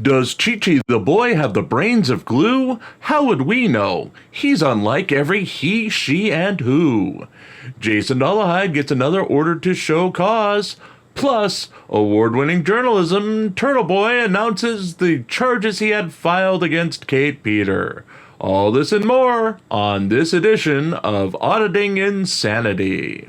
Does Chi-Chi the boy have the brains of glue? How would we know? He's unlike every he, she, and who. Jason Dollarhide gets another order to show cause. Plus, award-winning journalism, Turtleboy announces the charges he had filed against Kate Peter. All this and more on this edition of Auditing Insanity.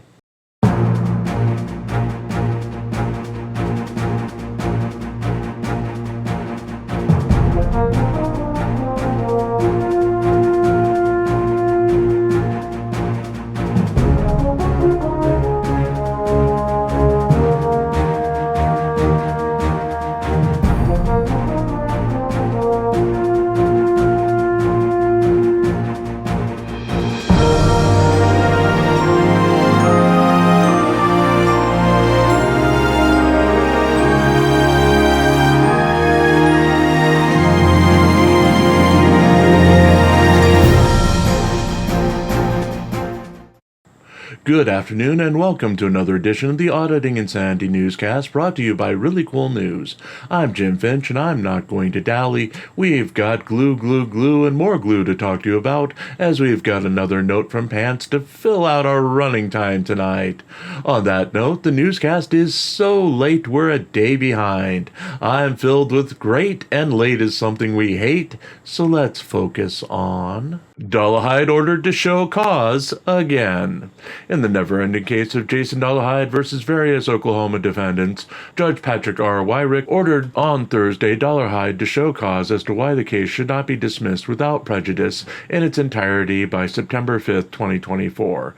Good afternoon and welcome to another edition of the Auditing Insanity Newscast brought to you by ReallyCoolNews. I'm Jim Finch and I'm not going to dally. We've got glue and more glue to talk to you about as we've got another note from Pants to fill out our running time tonight. On that note, the newscast is so late we're a day behind. I'm filled with great and late is something we hate, so let's focus on Dollarhide ordered to show cause again. In the NeverEnding Case of Jason Dollarhide versus various Oklahoma defendants, Judge Patrick R. Wyrick ordered on Thursday Dollarhide to show cause as to why the case should not be dismissed without prejudice in its entirety by September 5, 2024.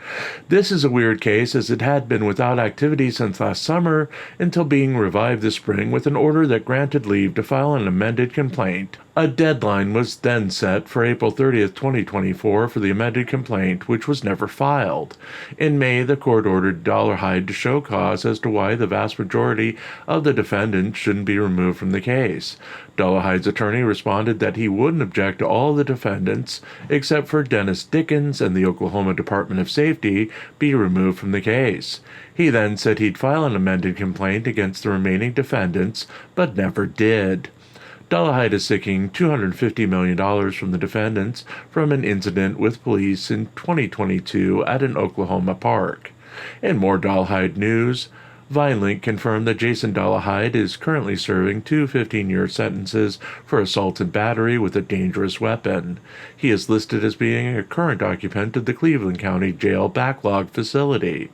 This is a weird case as it had been without activity since last summer until being revived this spring with an order that granted leave to file an amended complaint. A deadline was then set for April 30th, 2024 for the amended complaint, which was never filed. In May, the court ordered Dollarhide to show cause as to why the vast majority of the defendants shouldn't be removed from the case. Dollarhide's attorney responded that he wouldn't object to all the defendants, except for Dennis Dickens and the Oklahoma Department of Safety, be removed from the case. He then said he'd file an amended complaint against the remaining defendants, but never did. Dollarhide is seeking $250 million from the defendants from an incident with police in 2022 at an Oklahoma park. In more Dollarhide news, VineLink confirmed that Jason Dollarhide is currently serving two 15-year sentences for assault and battery with a dangerous weapon. He is listed as being a current occupant of the Cleveland County Jail backlog facility.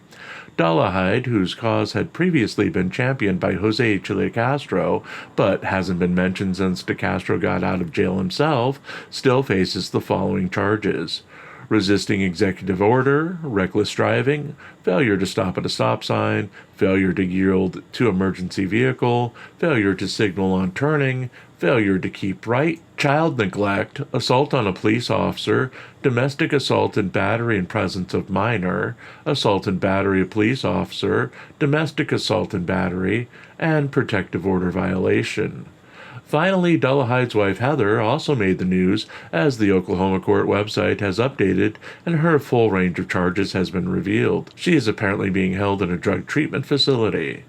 Dollarhide, whose cause had previously been championed by Jose Chile Castro, but hasn't been mentioned since DeCastro got out of jail himself, still faces the following charges: resisting executive order, reckless driving, failure to stop at a stop sign, failure to yield to emergency vehicle, failure to signal on turning, failure to keep right, child neglect, assault on a police officer, domestic assault and battery in presence of minor, assault and battery of police officer, domestic assault and battery, and protective order violation. Finally, Dollarhide's wife Heather also made the news as the Oklahoma court website has updated and her full range of charges has been revealed. She is apparently being held in a drug treatment facility.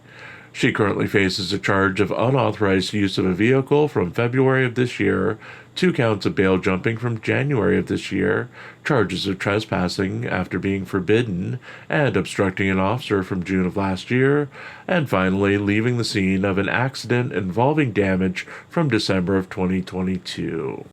She currently faces a charge of unauthorized use of a vehicle from February of this year, 2 counts of bail jumping from January of this year, charges of trespassing after being forbidden, and obstructing an officer from June of last year, and finally leaving the scene of an accident involving damage from December of 2022.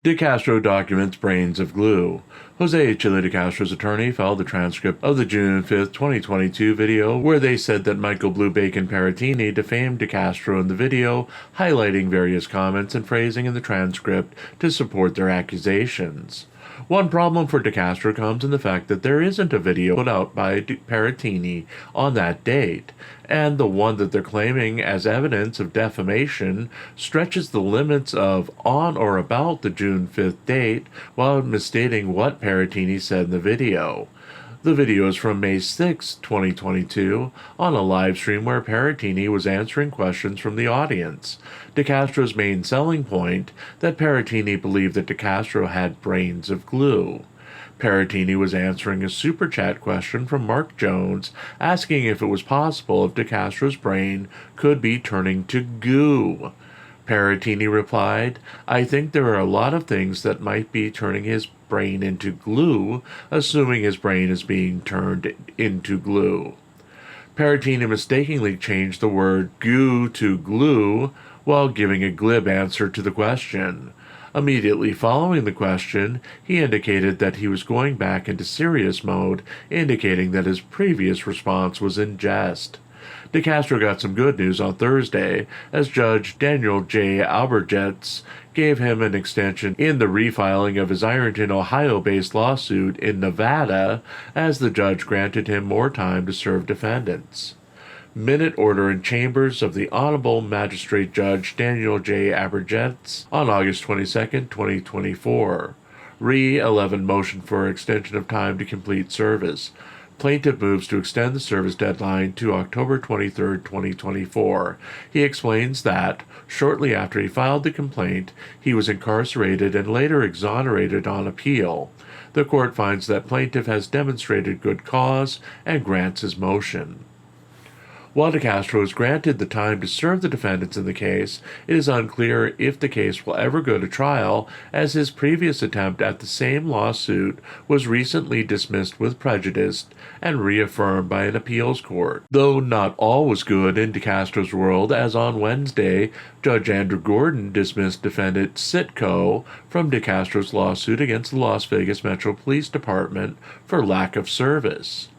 DeCastro documents brains of glue. Jose Chile DeCastro's attorney filed the transcript of the June 5, 2022 video where they said that Michael Blue Bacon Paratini defamed DeCastro in the video, highlighting various comments and phrasing in the transcript to support their accusations. One problem for DeCastro comes in the fact that there isn't a video put out by Paratini on that date, and the one that they're claiming as evidence of defamation stretches the limits of on or about the June 5th date while misstating what Paratini said in the video. The video is from May 6, 2022, on a live stream where Paratini was answering questions from the audience. DeCastro's main selling point, that Paratini believed that DeCastro had brains of glue. Paratini was answering a super chat question from Mark Jones asking if it was possible if DeCastro's brain could be turning to goo. Paratini replied, "I think there are a lot of things that might be turning his brain into glue, assuming his brain is being turned into glue." Paratini mistakenly changed the word goo to glue while giving a glib answer to the question. Immediately following the question, he indicated that he was going back into serious mode, indicating that his previous response was in jest. DeCastro got some good news on Thursday, as Judge Daniel J. Albergetz gave him an extension in the refiling of his Ironton, Ohio-based lawsuit in Nevada, as the judge granted him more time to serve defendants. Minute order in chambers of the Honorable Magistrate Judge Daniel J. Albergetz on August 22, 2024. Re-11 motion for extension of time to complete service. Plaintiff moves to extend the service deadline to October 23, 2024. He explains that, shortly after he filed the complaint, he was incarcerated and later exonerated on appeal. The court finds that plaintiff has demonstrated good cause and grants his motion. While DeCastro is granted the time to serve the defendants in the case, it is unclear if the case will ever go to trial, as his previous attempt at the same lawsuit was recently dismissed with prejudice and reaffirmed by an appeals court. Though not all was good in DeCastro's world, as on Wednesday, Judge Andrew Gordon dismissed defendant Sitco from DeCastro's lawsuit against the Las Vegas Metro Police Department for lack of service.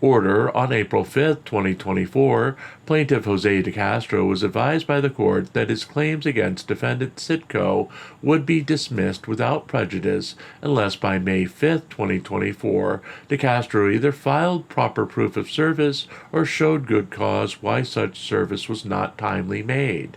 Order on April 5, 2024, plaintiff Jose DeCastro was advised by the court that his claims against defendant Sitco would be dismissed without prejudice unless by May 5, 2024, DeCastro either filed proper proof of service or showed good cause why such service was not timely made.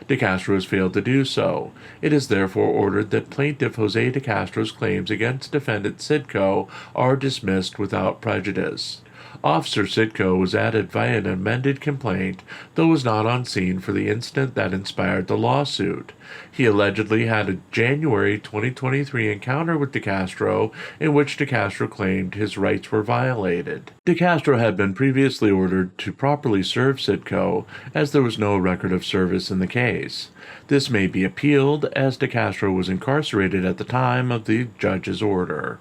DeCastro has failed to do so. It is therefore ordered that plaintiff Jose DeCastro's claims against defendant Sitco are dismissed without prejudice. Officer Sitco was added via an amended complaint, though was not on scene for the incident that inspired the lawsuit. He allegedly had a January 2023 encounter with DeCastro in which DeCastro claimed his rights were violated. DeCastro had been previously ordered to properly serve Sitco, as there was no record of service in the case. This may be appealed, as DeCastro was incarcerated at the time of the judge's order.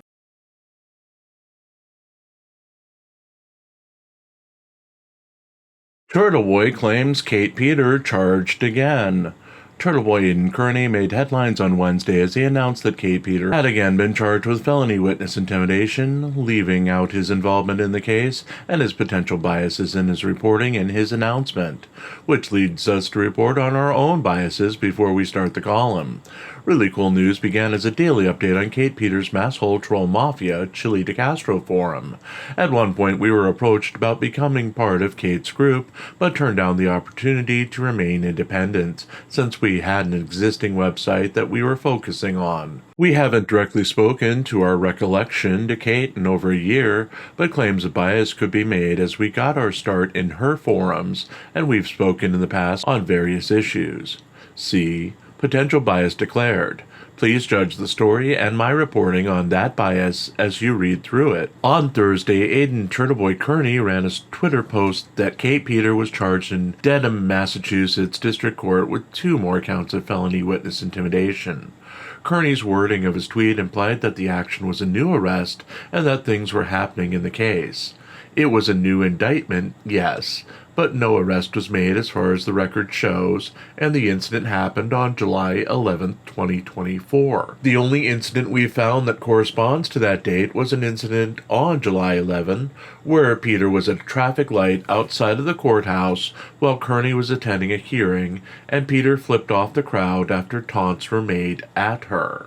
Turtleboy claims Kate Peter charged again. Turtleboy Aiden Kearney made headlines on Wednesday as he announced that Kate Peter had again been charged with felony witness intimidation, leaving out his involvement in the case and his potential biases in his reporting in his announcement, which leads us to report on our own biases before we start the column. Really Cool News began as a daily update on Kate Peter's Masshole Troll Mafia Chili DeCastro forum. At one point we were approached about becoming part of Kate's group, but turned down the opportunity to remain independent, since we had an existing website that we were focusing on. We haven't directly spoken to our recollection to Kate in over a year, but claims of bias could be made as we got our start in her forums, and we've spoken in the past on various issues. See Potential bias declared. Please judge the story and my reporting on that bias as you read through it. On Thursday, Aiden Turtleboy Kearney ran a Twitter post that Kate Peter was charged in Dedham, Massachusetts District Court with 2 more counts of felony witness intimidation. Kearney's wording of his tweet implied that the action was a new arrest and that things were happening in the case. It was a new indictment, yes, but no arrest was made as far as the record shows, and the incident happened on July 11, 2024. The only incident we found that corresponds to that date was an incident on July 11, where Peter was at a traffic light outside of the courthouse while Kearney was attending a hearing, and Peter flipped off the crowd after taunts were made at her.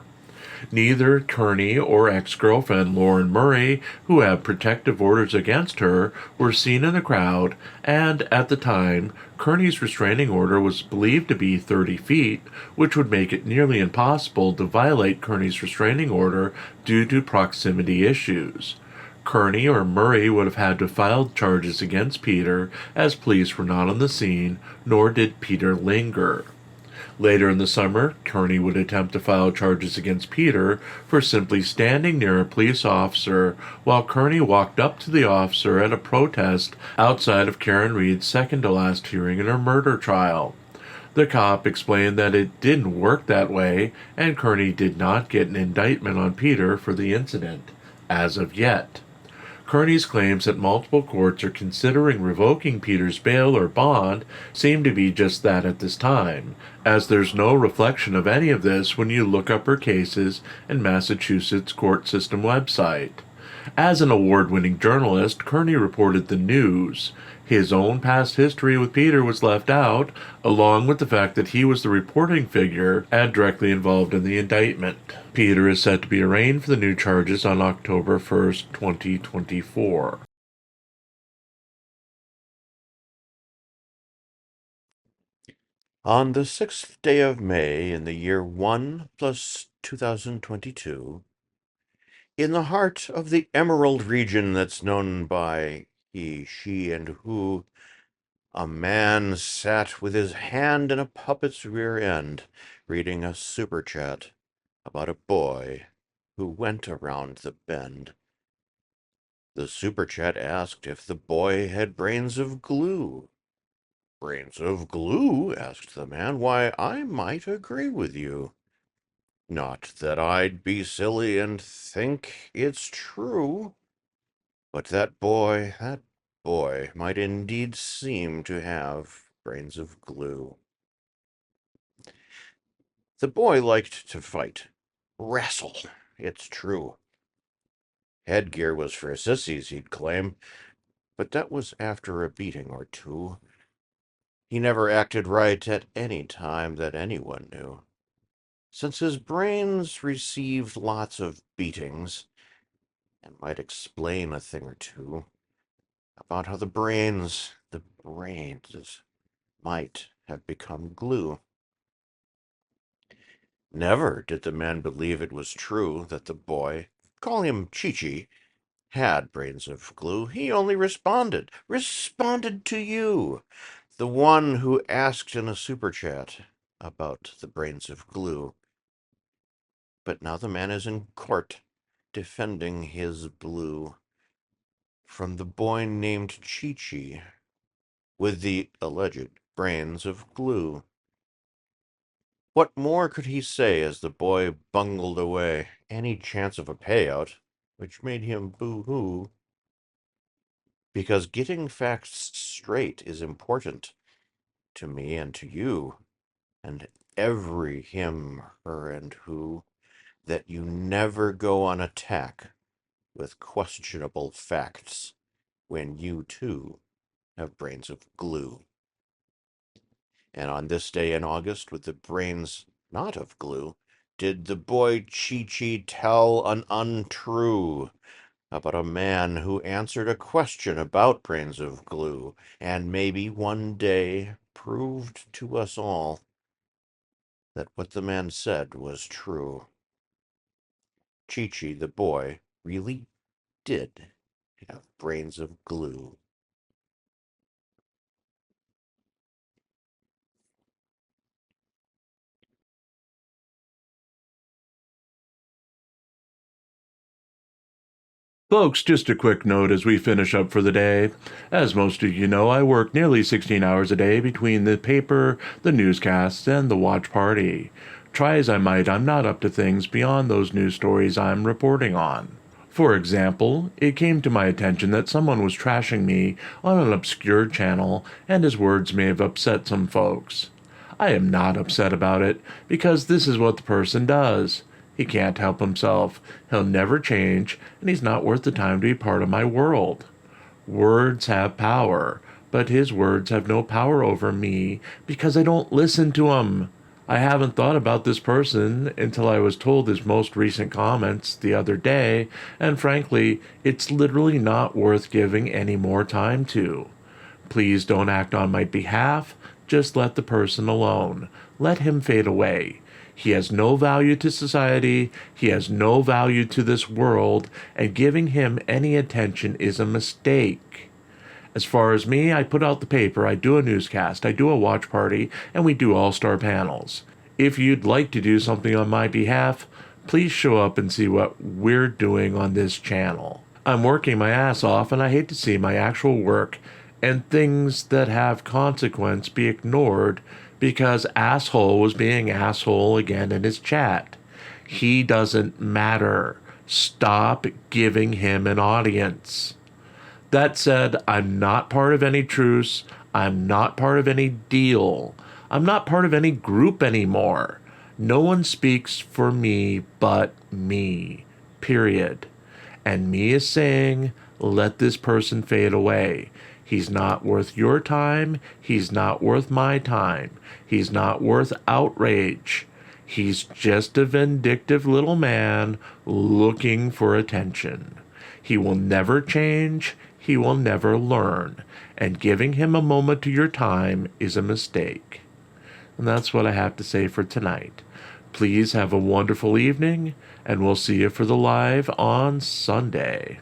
Neither Kearney or ex-girlfriend Lauren Murray, who have protective orders against her, were seen in the crowd, and at the time, Kearney's restraining order was believed to be 30 feet, which would make it nearly impossible to violate Kearney's restraining order due to proximity issues. Kearney or Murray would have had to file charges against Peter, as police were not on the scene, nor did Peter linger. Later in the summer, Kearney would attempt to file charges against Peter for simply standing near a police officer while Kearney walked up to the officer at a protest outside of Karen Reed's second-to-last hearing in her murder trial. The cop explained that it didn't work that way, and Kearney did not get an indictment on Peter for the incident, as of yet. Kearney's claims that multiple courts are considering revoking Peter's bail or bond seem to be just that at this time, as there's no reflection of any of this when you look up her cases in Massachusetts court system website. As an award-winning journalist, Kearney reported the news. His own past history with Peter was left out, along with the fact that he was the reporting figure and directly involved in the indictment. Peter is set to be arraigned for the new charges on October 1st, 2024. On the 6th day of May in the year 1 plus 2022, in the heart of the emerald region that's known by he, she, and who, a man sat with his hand in a puppet's rear end, reading a super chat about a boy who went around the bend. The super chat asked if the boy had brains of glue. Brains of glue? Asked the man. Why, I might agree with you. Not that I'd be silly and think it's true, but that boy might indeed seem to have brains of glue. The boy liked to fight, wrestle, it's true. Headgear was for sissies, he'd claim, but that was after a beating or two. He never acted right at any time that anyone knew. Since his brains received lots of beatings, and might explain a thing or two about how the brains might have become glue. Never did the man believe it was true that the boy, call him Chi-Chi, had brains of glue. He only responded to you, the one who asked in a super chat about the brains of glue. But now the man is in court, defending his blue from the boy named Chi-Chi with the alleged brains of glue. What more could he say as the boy bungled away any chance of a payout, which made him boo-hoo? Because getting facts straight is important to me and to you, and every him, her, and who, that you never go on attack with questionable facts when you, too, have brains of glue. And on this day in August, with the brains not of glue, did the boy Chi-Chi tell an untrue about a man who answered a question about brains of glue, and maybe one day proved to us all that what the man said was true. Chi-Chi, the boy, really did have brains of glue. Folks, just a quick note as we finish up for the day. As most of you know, I work nearly 16 hours a day between the paper, the newscasts, and the watch party. Try as I might, I'm not up to things beyond those news stories I'm reporting on. For example, it came to my attention that someone was trashing me on an obscure channel, and his words may have upset some folks. I am not upset about it, because this is what the person does. He can't help himself, he'll never change, and he's not worth the time to be part of my world. Words have power, but his words have no power over me because I don't listen to him. I haven't thought about this person until I was told his most recent comments the other day, and frankly, it's literally not worth giving any more time to. Please don't act on my behalf, just let the person alone. Let him fade away. He has no value to society, he has no value to this world, and giving him any attention is a mistake. As far as me, I put out the paper, I do a newscast, I do a watch party, and we do all-star panels. If you'd like to do something on my behalf, please show up and see what we're doing on this channel. I'm working my ass off, and I hate to see my actual work and things that have consequence be ignored because asshole was being asshole again in his chat. He doesn't matter. Stop giving him an audience. That said, I'm not part of any truce. I'm not part of any deal. I'm not part of any group anymore. No one speaks for me but me. Period. And me is saying, let this person fade away. He's not worth your time. He's not worth my time. He's not worth outrage. He's just a vindictive little man looking for attention. He will never change. He will never learn. And giving him a moment to your time is a mistake. And that's what I have to say for tonight. Please have a wonderful evening, and we'll see you for the live on Sunday.